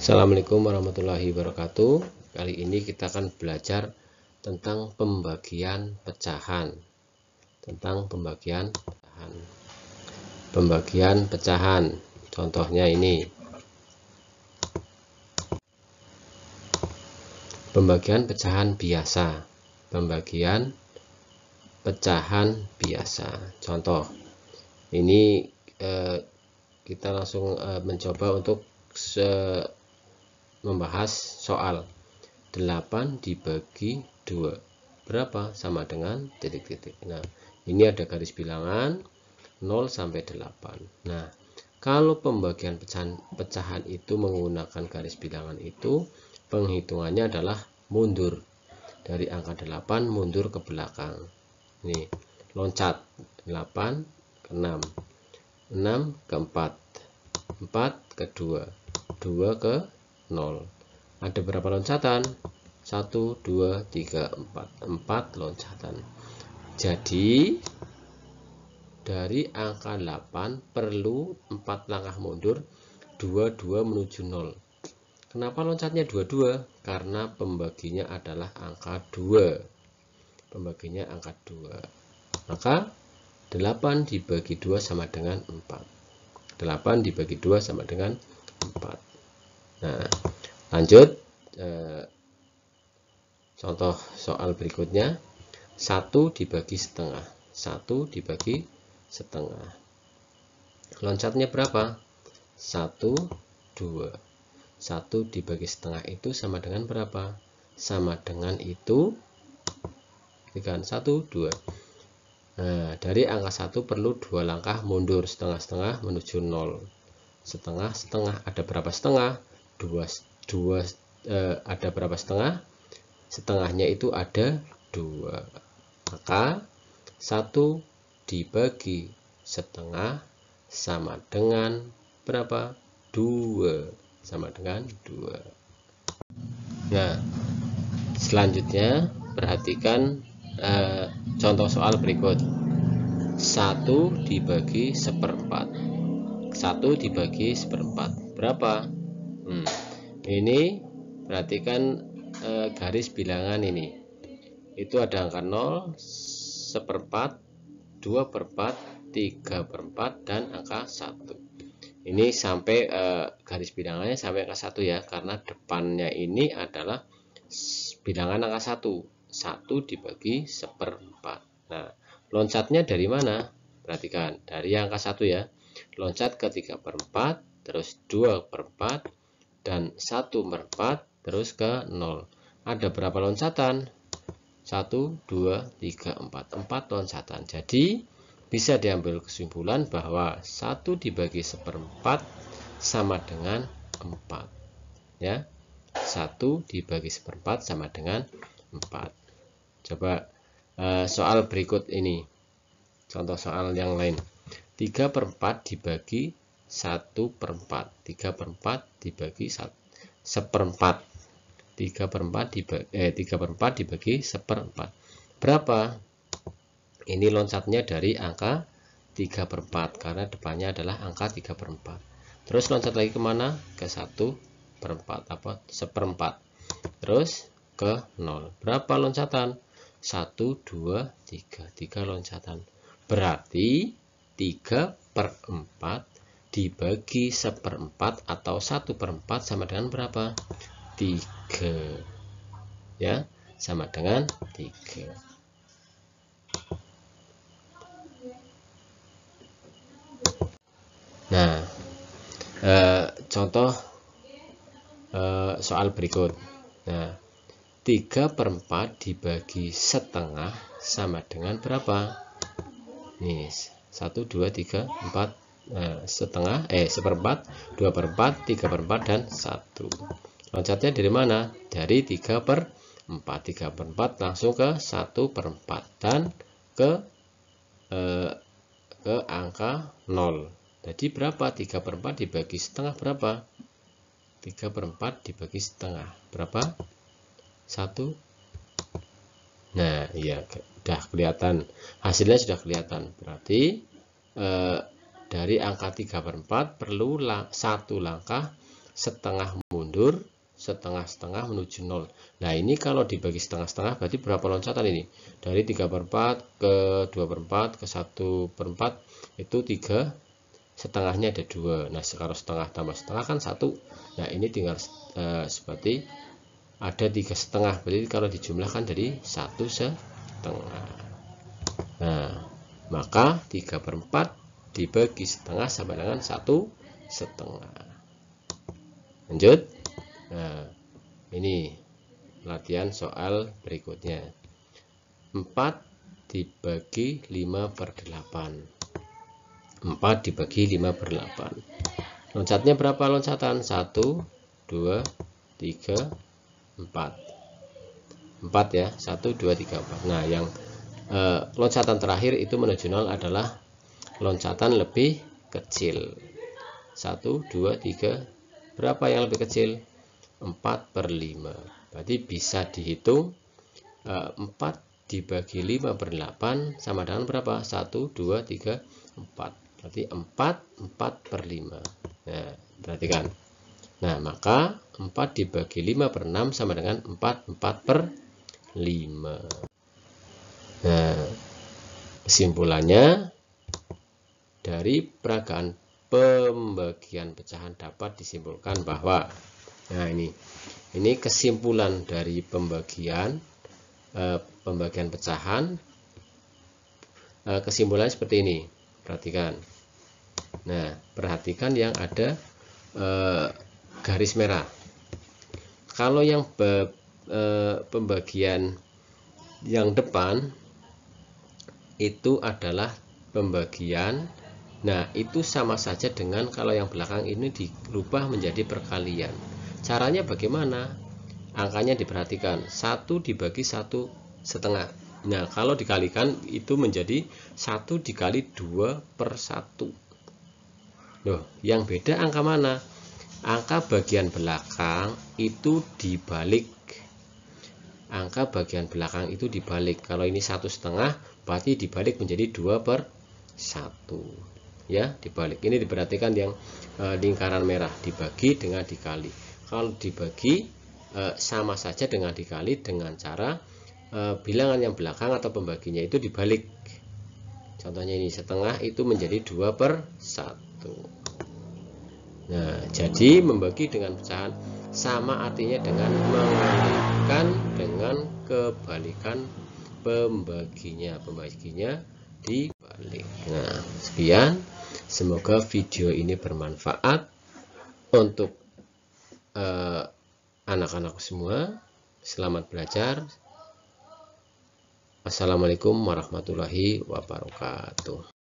Assalamualaikum warahmatullahi wabarakatuh. Kali ini kita akan belajar tentang pembagian pecahan. Pembagian pecahan. Contohnya ini. Pembagian pecahan biasa. Pembagian pecahan biasa. Contoh. Ini kita langsung mencoba untuk membahas soal 8 dibagi 2 berapa, sama dengan titik-titik. Nah, ini ada garis bilangan 0 sampai 8. Nah, kalau pembagian pecahan itu menggunakan garis bilangan itu, penghitungannya adalah mundur dari angka 8 mundur ke belakang. Nih, loncat 8 ke 6, 6 ke 4, 4 ke 2, 2 ke 0. Ada berapa loncatan? 1, 2, 3, 4. 4 loncatan. Jadi dari angka 8 perlu 4 langkah mundur, 22 menuju 0. Kenapa loncatnya 22? Karena pembaginya adalah angka 2. Pembaginya angka 2. Maka 8 dibagi 2 sama dengan 4. 8 dibagi 2 sama dengan 4. Nah, lanjut contoh soal berikutnya. 1 dibagi setengah. 1 dibagi setengah. Loncatnya berapa? 1, 2. 1 dibagi setengah itu sama dengan berapa? Sama dengan itu kan 1, 2. Nah, dari angka 1 perlu 2 langkah mundur, setengah-setengah menuju 0. Setengah-setengah, ada berapa setengah? 2. Ada berapa setengah? Setengahnya itu ada 2. Maka 1 dibagi setengah sama dengan berapa? 2. Sama dengan 2. Nah, selanjutnya perhatikan contoh soal berikut. 1 dibagi seperempat. 1 dibagi seperempat berapa? Ini perhatikan garis bilangan ini. Itu ada angka 0, seperempat, 2 per 4, 3 per 4, dan angka 1. Ini sampai garis bilangannya sampai angka 1 ya, karena depannya ini adalah bilangan angka 1. 1 dibagi seperempat. Nah, loncatnya dari mana? Perhatikan, dari angka 1 ya. Loncat ke 3 per 4, terus 2 per 4, dan 1 per 4, terus ke 0. Ada berapa loncatan? 1, 2, 3, 4. 4 loncatan. Jadi, bisa diambil kesimpulan bahwa 1 dibagi seperempat sama dengan 4. Ya, 1 dibagi seperempat sama dengan 4. Coba soal berikut ini. Contoh soal yang lain. 3 per 4 dibagi 1 per 4. 3 per 4 dibagi seperempat. 3 per 4 dibagi seperempat. Berapa? Ini loncatnya dari angka 3 per 4. Karena depannya adalah angka 3 per 4. Terus loncat lagi kemana? Ke 1 per 4. Seperempat. Terus ke 0. Berapa loncatan? 1, 2, 3. 3 loncatan. Berarti 3 per 4 dibagi seperempat atau 1 per 4 sama dengan berapa? 3. Ya, sama dengan 3. Nah, contoh soal berikut. Nah, 3 per 4 dibagi setengah sama dengan berapa? Nih, 1, 2, 3, 4, setengah, seperempat, 2 per 4, 3 per 4, dan 1. Loncatnya dari mana? Dari 3 per 4. 3 per 4 langsung ke 1 per 4 dan ke angka 0. Jadi berapa? 3 per 4 dibagi setengah berapa? 3 per 4 dibagi setengah berapa? 1. Nah, iya, sudah kelihatan. Hasilnya sudah kelihatan. Berarti dari angka 3 per 4 perlu 1 langkah setengah mundur, setengah-setengah menuju 0. Nah, ini kalau dibagi setengah-setengah berarti berapa loncatan ini? Dari 3/4 ke 2/4 ke 1/4 itu 3, setengahnya ada 2. Nah, kalau setengah tambah setengah kan 1. Nah, ini tinggal seperti ada 3 setengah. Berarti kalau dijumlahkan jadi 1 setengah. Nah, maka 3/4 dibagi setengah sama dengan 1 setengah. Lanjut. Nah, ini latihan soal berikutnya. 4 dibagi 5/8. 4 dibagi 5/8. Loncatnya berapa loncatan? 1, 2, 3, 4. 4 ya. 1, 2, 3, 4. Nah, yang loncatan terakhir itu menuju 0 adalah loncatan lebih kecil. 1, 2, 3. Berapa yang lebih kecil? 4/5. Berarti bisa dihitung 4 dibagi 5/8 sama dengan berapa? 1, 2, 3, 4. Berarti 4/5. Nah, perhatikan. Nah, maka 4 dibagi 5/6 sama dengan 4/5. Nah, kesimpulannya dari peragaan pembagian pecahan dapat disimpulkan bahwa, nah ini kesimpulan dari pembagian pecahan. Kesimpulannya seperti ini. Perhatikan. Nah, perhatikan yang ada garis merah. Kalau yang pembagian yang depan itu adalah pembagian. Nah, itu sama saja dengan kalau yang belakang ini dirubah menjadi perkalian. Caranya bagaimana? Angkanya diperhatikan. 1 dibagi 1 setengah. Nah, kalau dikalikan itu menjadi 1 dikali 2/1. Loh, yang beda angka mana? Angka bagian belakang itu dibalik. Angka bagian belakang itu dibalik. Kalau ini 1 setengah, berarti dibalik menjadi 2/1. Ya, dibalik. Ini diperhatikan yang lingkaran merah, dibagi dengan dikali. Kalau dibagi sama saja dengan dikali dengan cara bilangan yang belakang atau pembaginya itu dibalik. Contohnya ini setengah itu menjadi 2/1. Nah, jadi membagi dengan pecahan sama artinya dengan mengalihkan dengan kebalikan pembaginya. Pembaginya dibalik. Nah, sekian. Semoga video ini bermanfaat untuk anak-anak semua. Selamat belajar. Assalamualaikum warahmatullahi wabarakatuh.